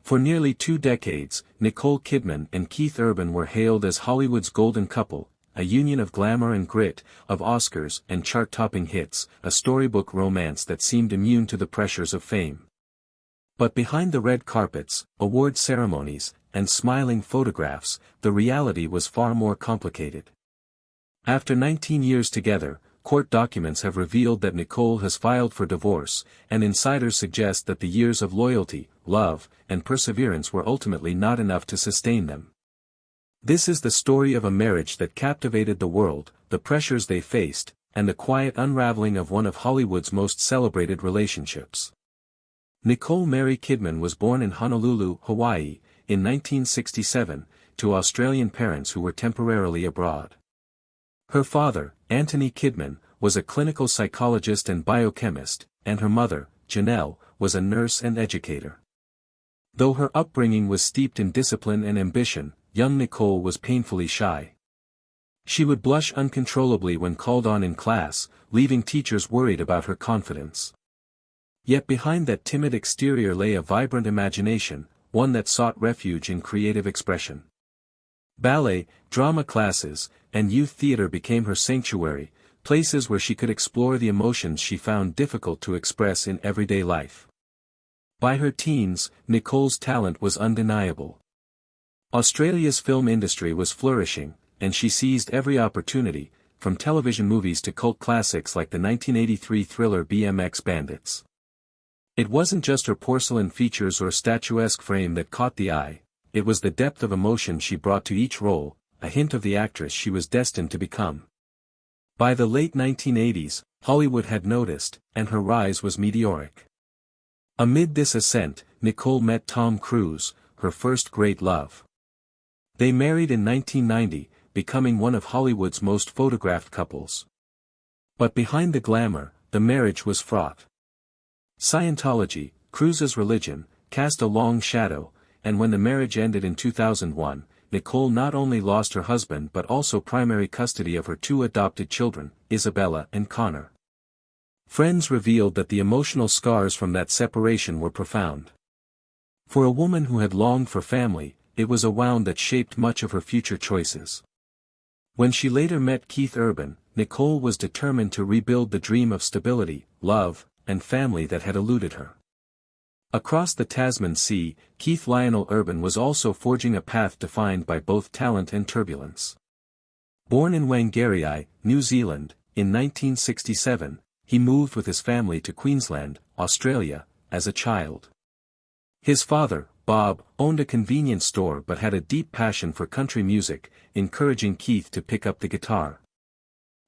For nearly 2 decades, Nicole Kidman and Keith Urban were hailed as Hollywood's golden couple, a union of glamour and grit, of Oscars and chart-topping hits, a storybook romance that seemed immune to the pressures of fame. But behind the red carpets, award ceremonies, and smiling photographs, the reality was far more complicated. After 19 years together, court documents have revealed that Nicole has filed for divorce, and insiders suggest that the years of loyalty, love, and perseverance were ultimately not enough to sustain them. This is the story of a marriage that captivated the world, the pressures they faced, and the quiet unraveling of one of Hollywood's most celebrated relationships. Nicole Mary Kidman was born in Honolulu, Hawaii, in 1967, to Australian parents who were temporarily abroad. Her father, Anthony Kidman, was a clinical psychologist and biochemist, and her mother, Janelle, was a nurse and educator. Though her upbringing was steeped in discipline and ambition, young Nicole was painfully shy. She would blush uncontrollably when called on in class, leaving teachers worried about her confidence. Yet behind that timid exterior lay a vibrant imagination, one that sought refuge in creative expression. Ballet, drama classes, and youth theater became her sanctuary, places where she could explore the emotions she found difficult to express in everyday life. By her teens, Nicole's talent was undeniable. Australia's film industry was flourishing, and she seized every opportunity, from television movies to cult classics like the 1983 thriller BMX Bandits. It wasn't just her porcelain features or statuesque frame that caught the eye, it was the depth of emotion she brought to each role, a hint of the actress she was destined to become. By the late 1980s, Hollywood had noticed, and her rise was meteoric. Amid this ascent, Nicole met Tom Cruise, her first great love. They married in 1990, becoming one of Hollywood's most photographed couples. But behind the glamour, the marriage was fraught. Scientology, Cruise's religion, cast a long shadow, and when the marriage ended in 2001, Nicole not only lost her husband but also primary custody of her 2 adopted children, Isabella and Connor. Friends revealed that the emotional scars from that separation were profound. For a woman who had longed for family, it was a wound that shaped much of her future choices. When she later met Keith Urban, Nicole was determined to rebuild the dream of stability, love, and family that had eluded her. Across the Tasman Sea, Keith Lionel Urban was also forging a path defined by both talent and turbulence. Born in Whangarei, New Zealand, in 1967, he moved with his family to Queensland, Australia, as a child. His father, Bob, owned a convenience store but had a deep passion for country music, encouraging Keith to pick up the guitar.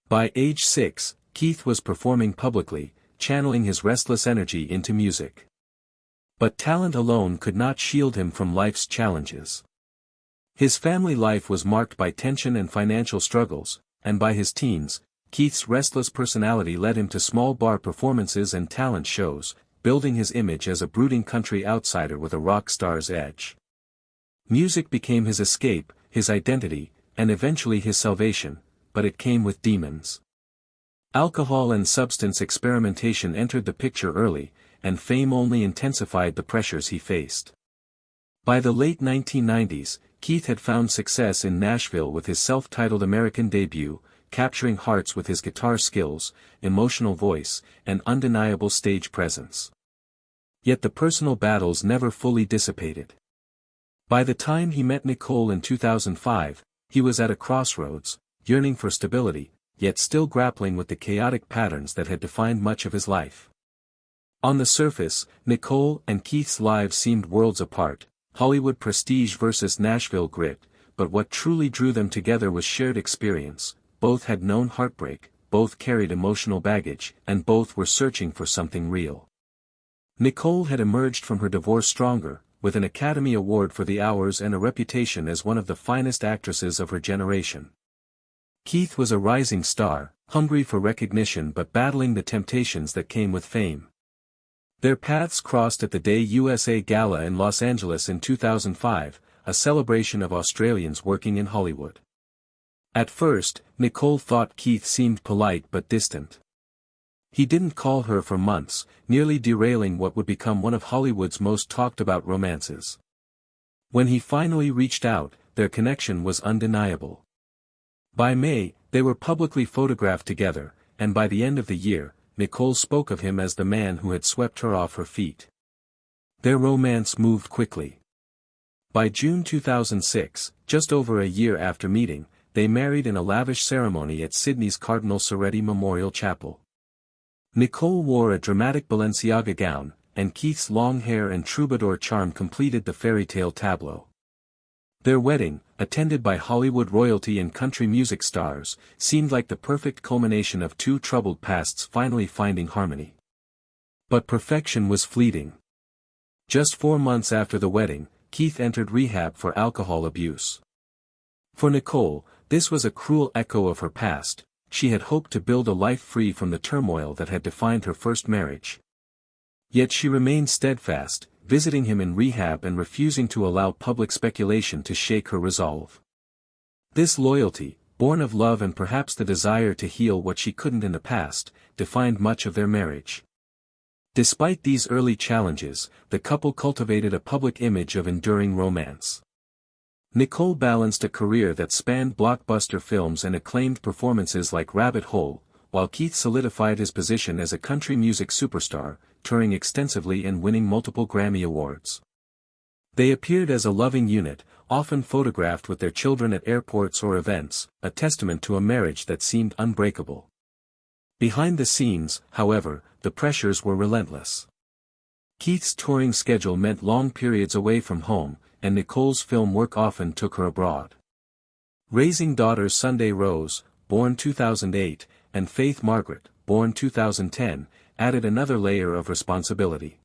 By age 6, Keith was performing publicly, channeling his restless energy into music. But talent alone could not shield him from life's challenges. His family life was marked by tension and financial struggles, and by his teens, Keith's restless personality led him to small bar performances and talent shows, building his image as a brooding country outsider with a rock star's edge. Music became his escape, his identity, and eventually his salvation, but it came with demons. Alcohol and substance experimentation entered the picture early, and fame only intensified the pressures he faced. By the late 1990s, Keith had found success in Nashville with his self-titled American debut, capturing hearts with his guitar skills, emotional voice, and undeniable stage presence. Yet the personal battles never fully dissipated. By the time he met Nicole in 2005, he was at a crossroads, yearning for stability, yet still grappling with the chaotic patterns that had defined much of his life. On the surface, Nicole and Keith's lives seemed worlds apart, Hollywood prestige versus Nashville grit, but what truly drew them together was shared experience. Both had known heartbreak, both carried emotional baggage, and both were searching for something real. Nicole had emerged from her divorce stronger, with an Academy Award for the Hours and a reputation as one of the finest actresses of her generation. Keith was a rising star, hungry for recognition but battling the temptations that came with fame. Their paths crossed at the Day USA Gala in Los Angeles in 2005, a celebration of Australians working in Hollywood. At first, Nicole thought Keith seemed polite but distant. He didn't call her for months, nearly derailing what would become one of Hollywood's most talked-about romances. When he finally reached out, their connection was undeniable. By May, they were publicly photographed together, and by the end of the year, Nicole spoke of him as the man who had swept her off her feet. Their romance moved quickly. By June 2006, just over a year after meeting, they married in a lavish ceremony at Sydney's Cardinal Soretti Memorial Chapel. Nicole wore a dramatic Balenciaga gown, and Keith's long hair and troubadour charm completed the fairy tale tableau. Their wedding, attended by Hollywood royalty and country music stars, seemed like the perfect culmination of two troubled pasts finally finding harmony. But perfection was fleeting. Just 4 months after the wedding, Keith entered rehab for alcohol abuse. For Nicole, this was a cruel echo of her past. She had hoped to build a life free from the turmoil that had defined her first marriage. Yet she remained steadfast, visiting him in rehab and refusing to allow public speculation to shake her resolve. This loyalty, born of love and perhaps the desire to heal what she couldn't in the past, defined much of their marriage. Despite these early challenges, the couple cultivated a public image of enduring romance. Nicole balanced a career that spanned blockbuster films and acclaimed performances like Rabbit Hole, while Keith solidified his position as a country music superstar, touring extensively and winning multiple Grammy Awards. They appeared as a loving unit, often photographed with their children at airports or events, a testament to a marriage that seemed unbreakable. Behind the scenes, however, the pressures were relentless. Keith's touring schedule meant long periods away from home, and Nicole's film work often took her abroad. Raising daughters Sunday Rose, born 2008, and Faith Margaret, born 2010, added another layer of responsibility.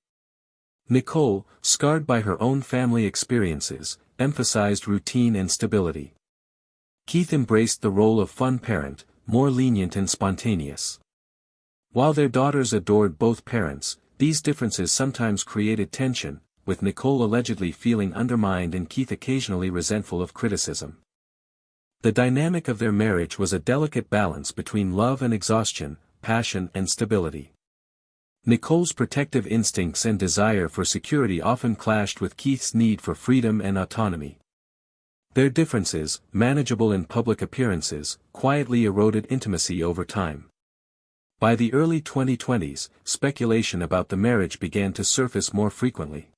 Nicole, scarred by her own family experiences, emphasized routine and stability. Keith embraced the role of fun parent, more lenient and spontaneous. While their daughters adored both parents, these differences sometimes created tension, with Nicole allegedly feeling undermined and Keith occasionally resentful of criticism. The dynamic of their marriage was a delicate balance between love and exhaustion, passion and stability. Nicole's protective instincts and desire for security often clashed with Keith's need for freedom and autonomy. Their differences, manageable in public appearances, quietly eroded intimacy over time. By the early 2020s, speculation about the marriage began to surface more frequently.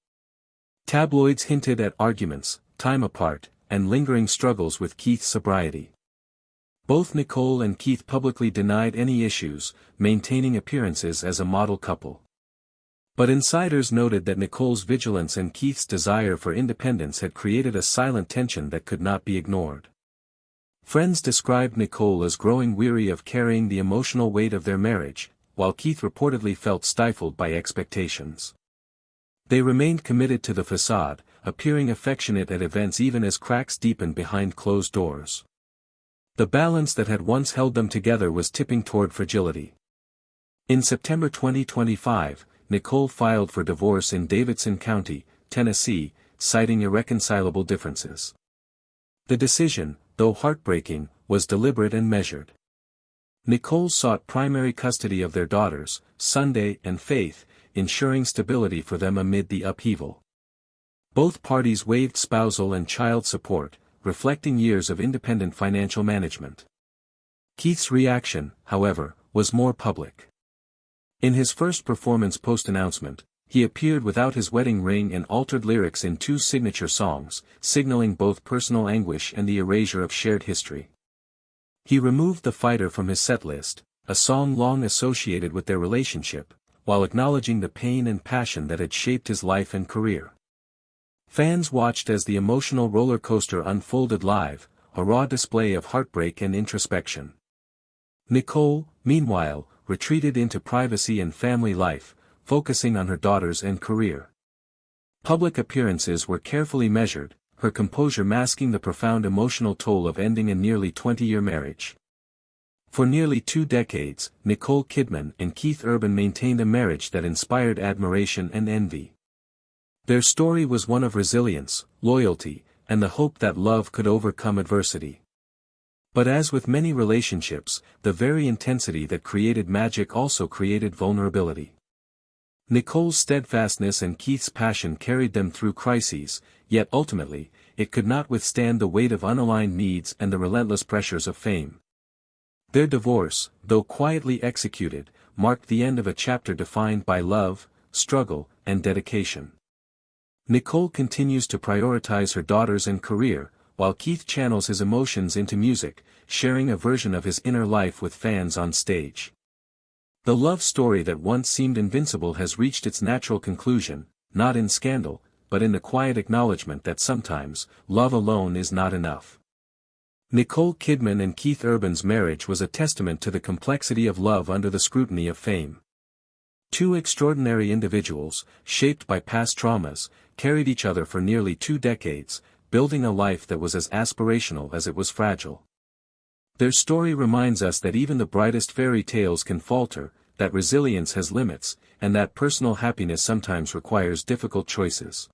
Tabloids hinted at arguments, time apart, and lingering struggles with Keith's sobriety. Both Nicole and Keith publicly denied any issues, maintaining appearances as a model couple. But insiders noted that Nicole's vigilance and Keith's desire for independence had created a silent tension that could not be ignored. Friends described Nicole as growing weary of carrying the emotional weight of their marriage, while Keith reportedly felt stifled by expectations. They remained committed to the facade, appearing affectionate at events even as cracks deepened behind closed doors. The balance that had once held them together was tipping toward fragility. In September 2025, Nicole filed for divorce in Davidson County, Tennessee, citing irreconcilable differences. The decision, though heartbreaking, was deliberate and measured. Nicole sought primary custody of their daughters, Sunday and Faith, ensuring stability for them amid the upheaval. Both parties waived spousal and child support, reflecting years of independent financial management. Keith's reaction, however, was more public. In his first performance post-announcement, he appeared without his wedding ring and altered lyrics in 2 signature songs, signaling both personal anguish and the erasure of shared history. He removed The Fighter from his setlist, a song long associated with their relationship, while acknowledging the pain and passion that had shaped his life and career. Fans watched as the emotional roller coaster unfolded live, a raw display of heartbreak and introspection. Nicole, meanwhile, retreated into privacy and family life, focusing on her daughters and career. Public appearances were carefully measured, her composure masking the profound emotional toll of ending a nearly 20-year marriage. For nearly 2 decades, Nicole Kidman and Keith Urban maintained a marriage that inspired admiration and envy. Their story was one of resilience, loyalty, and the hope that love could overcome adversity. But as with many relationships, the very intensity that created magic also created vulnerability. Nicole's steadfastness and Keith's passion carried them through crises, yet ultimately, it could not withstand the weight of unaligned needs and the relentless pressures of fame. Their divorce, though quietly executed, marked the end of a chapter defined by love, struggle, and dedication. Nicole continues to prioritize her daughters and career, while Keith channels his emotions into music, sharing a version of his inner life with fans on stage. The love story that once seemed invincible has reached its natural conclusion, not in scandal, but in the quiet acknowledgement that sometimes, love alone is not enough. Nicole Kidman and Keith Urban's marriage was a testament to the complexity of love under the scrutiny of fame. Two extraordinary individuals, shaped by past traumas, carried each other for nearly 2 decades, building a life that was as aspirational as it was fragile. Their story reminds us that even the brightest fairy tales can falter, that resilience has limits, and that personal happiness sometimes requires difficult choices.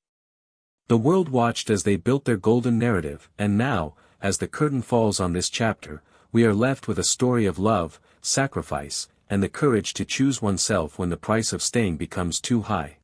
The world watched as they built their golden narrative, and now, as the curtain falls on this chapter, we are left with a story of love, sacrifice, and the courage to choose oneself when the price of staying becomes too high.